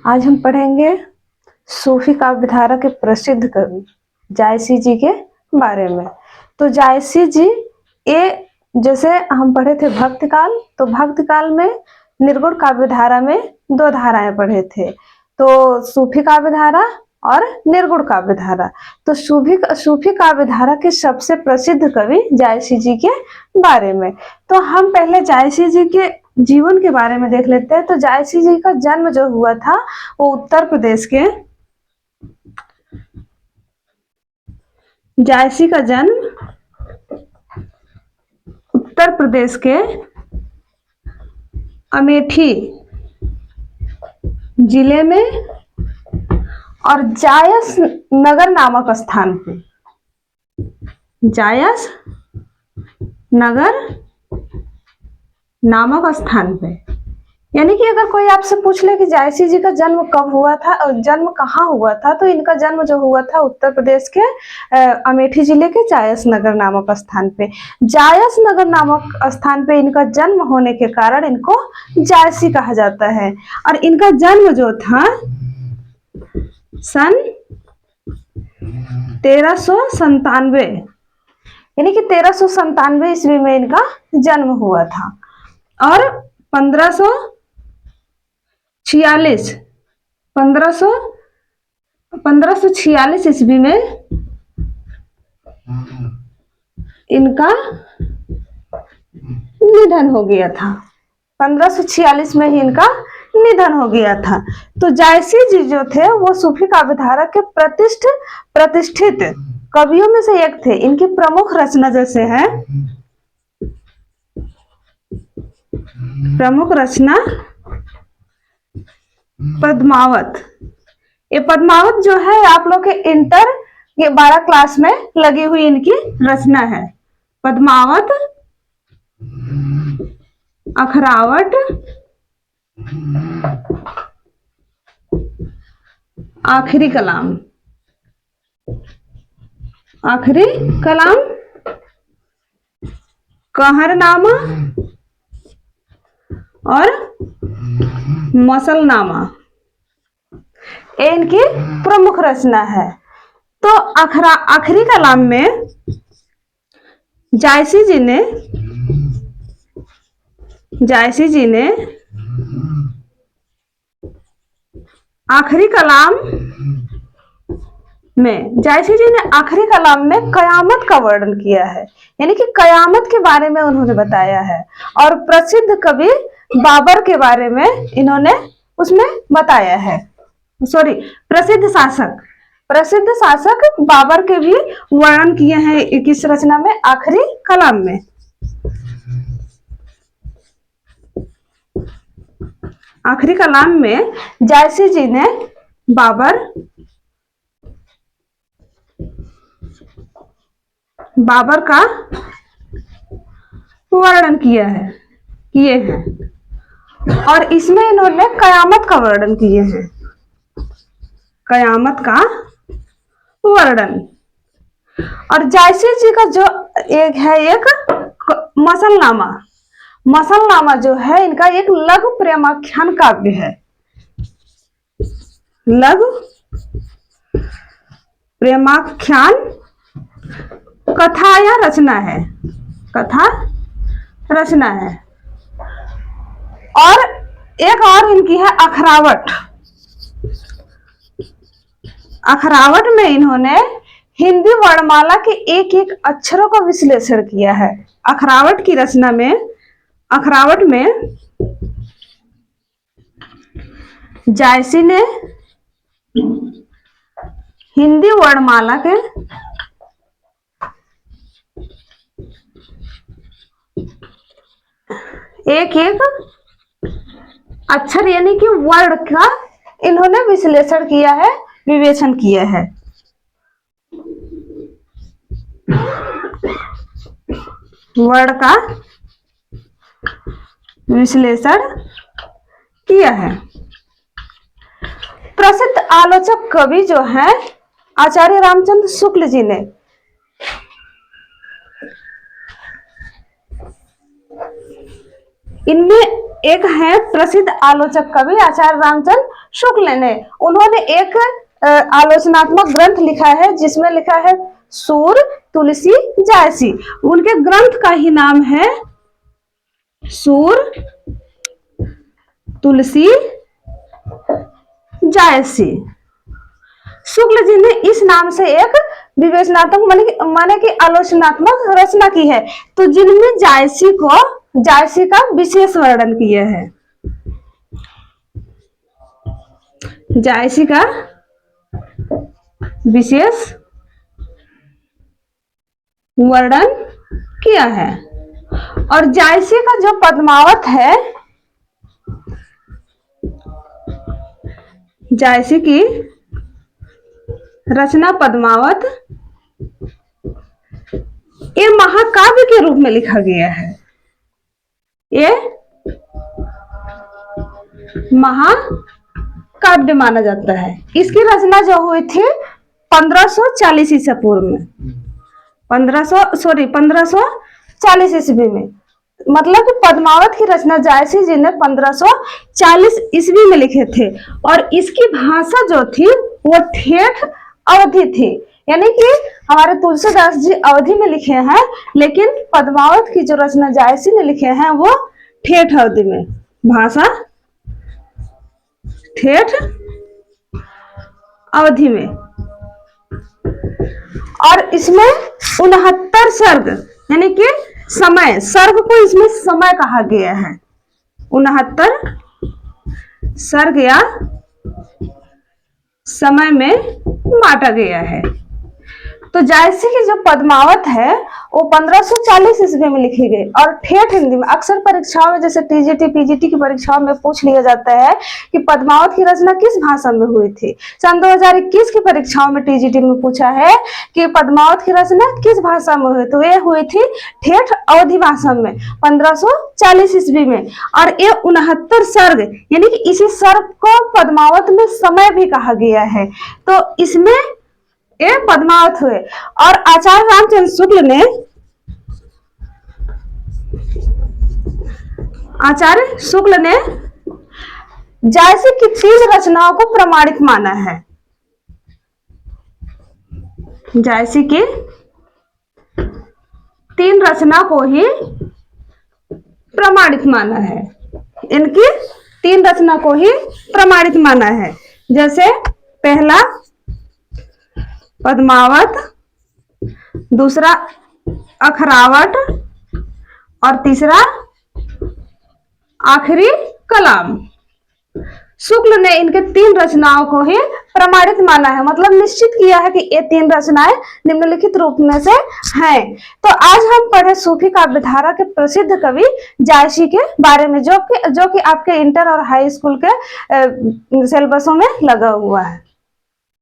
आज हम पढ़ेंगे सूफी काव्य धारा के प्रसिद्ध कवि जायसी जी के बारे में। तो जायसी जी ये जैसे हम पढ़े थे भक्ति काल, तो भक्ति काल में निर्गुण काव्य धारा में दो धाराएं पढ़े थे, तो सूफी काव्य धारा और निर्गुण काव्य धारा। तो सूफी काव्य धारा के सबसे प्रसिद्ध कवि जायसी जी के बारे में। तो हम पहले जायसी जी के जीवन के बारे में देख लेते हैं। तो जायसी जी का जन्म जो हुआ था वो उत्तर प्रदेश के, जायसी का जन्म उत्तर प्रदेश के अमेठी जिले में और जायस नगर नामक स्थान पे, जायस नगर नामक स्थान पे। यानी कि अगर कोई आपसे पूछ ले कि जायसी जी का जन्म कब हुआ था और जन्म कहाँ हुआ था, तो इनका जन्म जो हुआ था उत्तर प्रदेश के अमेठी जिले के जायस नगर नामक स्थान पे। जायस नगर नामक स्थान पे इनका जन्म होने के कारण इनको जायसी कहा जाता है। और इनका जन्म जो था सन 1397, यानी कि 1397 ईस्वी में इनका जन्म हुआ था। और 1546 ईस्वी में इनका निधन हो गया था। 1546 में ही इनका निधन हो गया था। तो जायसी जी जो थे वो सूफी काव्य धारा के प्रतिष्ठित कवियों में से एक थे। इनकी प्रमुख रचना जैसे है, प्रमुख रचना पद्मावत। ये पद्मावत जो है आप लोग के इंटर के 12 क्लास में लगी हुई इनकी रचना है। पद्मावत, अखरावट, आखिरी कलाम, आखिरी कलाम, कहरनामा और मसलनामा, ये इनकी प्रमुख रचना है। तो आखिरी कलाम में जायसी जी ने आखिरी कलाम में कयामत का वर्णन किया है, यानी कि कयामत के बारे में उन्होंने बताया है। और प्रसिद्ध कवि बाबर के बारे में इन्होंने उसमें बताया है। प्रसिद्ध शासक बाबर के भी वर्णन किए हैं किस रचना में, आखिरी कलाम में। आखिरी कलाम में जायसी जी ने बाबर का वर्णन किए हैं और इसमें इन्होंने कयामत का वर्णन किए हैं, कयामत का वर्णन। और जायसी जी का जो एक मसलनामा जो है इनका एक लघु प्रेमाख्यान काव्य है, लघु प्रेमाख्यान कथा या रचना है, कथा रचना है। और एक और इनकी है अखरावट में इन्होंने हिंदी वर्णमाला के एक एक अक्षरों का विश्लेषण किया है। अखरावट की रचना में, अखरावट में जायसी ने हिंदी वर्णमाला के एक एक अक्षर यानी कि वर्ड का इन्होंने विश्लेषण किया है, विवेचन किया है। वर्ड का विश्लेषण किया है। प्रसिद्ध आलोचक कवि जो है आचार्य रामचंद्र शुक्ल जी ने इनमें एक है प्रसिद्ध आलोचक कवि आचार्य रामचंद्र शुक्ल ने उन्होंने एक आलोचनात्मक ग्रंथ लिखा है जिसमें लिखा है सूर तुलसी जायसी। उनके ग्रंथ का ही नाम है सूर तुलसी जायसी। शुक्ल जी ने इस नाम से एक विवेचनात्मक माने कि आलोचनात्मक रचना की है, तो जिनमें जायसी का विशेष वर्णन किया है, जायसी का विशेष वर्णन किया है। और जायसी का जो पद्मावत है, जायसी की रचना पद्मावत, ये महाकाव्य के रूप में लिखा गया है। ये महाकाव्य माना जाता है। इसकी रचना जो हुई थी 1540 ईसा पूर्व में, 1540 ईस्वी में। मतलब कि पद्मावत की रचना जायसी जी ने 1540 ईस्वी में लिखे थे। और इसकी भाषा जो थी वो ठेठ अवधि थी, यानी कि हमारे तुलसीदास जी अवधि में लिखे हैं, लेकिन पद्मावत की जो रचना जायसी ने लिखे हैं वो ठेठ अवधि में, भाषा ठेठ अवधि में। और इसमें 69 सर्ग यानी कि समय, सर्ग को इसमें समय कहा गया है, 69 सर्ग या समय में बांटा गया है। तो जायसी की जो पद्मावत है वो 1540 ईस्वी में लिखी गई और ठेठ हिंदी में। अक्सर परीक्षाओं में जैसे टीजीटी पीजीटी की परीक्षाओं में पूछ लिया जाता है कि पद्मावत की रचना किस भाषा में हुई थी। सन 2021 की परीक्षाओं में टीजीटी में पूछा है कि पद्मावत की रचना किस भाषा में हुई, तो ये हुई थी ठेठ अवधि भाषा में 1540 ईस्वी में। और ये 69 सर्ग यानी कि इसी सर्ग को पद्मावत में समय भी कहा गया है, तो इसमें ये पद्मावत हुए। और आचार्य रामचंद्र शुक्ल ने जायसी की 3 रचनाओं को प्रमाणित माना है। जायसी की 3 रचना को ही प्रमाणित माना है, इनकी 3 रचना को ही प्रमाणित माना है। जैसे पहला पद्मावत, दूसरा अखरावट और तीसरा आखिरी कलाम। शुक्ल ने इनके 3 रचनाओं को ही प्रमाणित माना है, मतलब निश्चित किया है कि ये 3 रचनाएं निम्नलिखित रूप में से हैं। तो आज हम पढ़े सूफी काव्यधारा के प्रसिद्ध कवि जायसी के बारे में, जो कि आपके इंटर और हाई स्कूल के सिलेबसों में लगा हुआ है।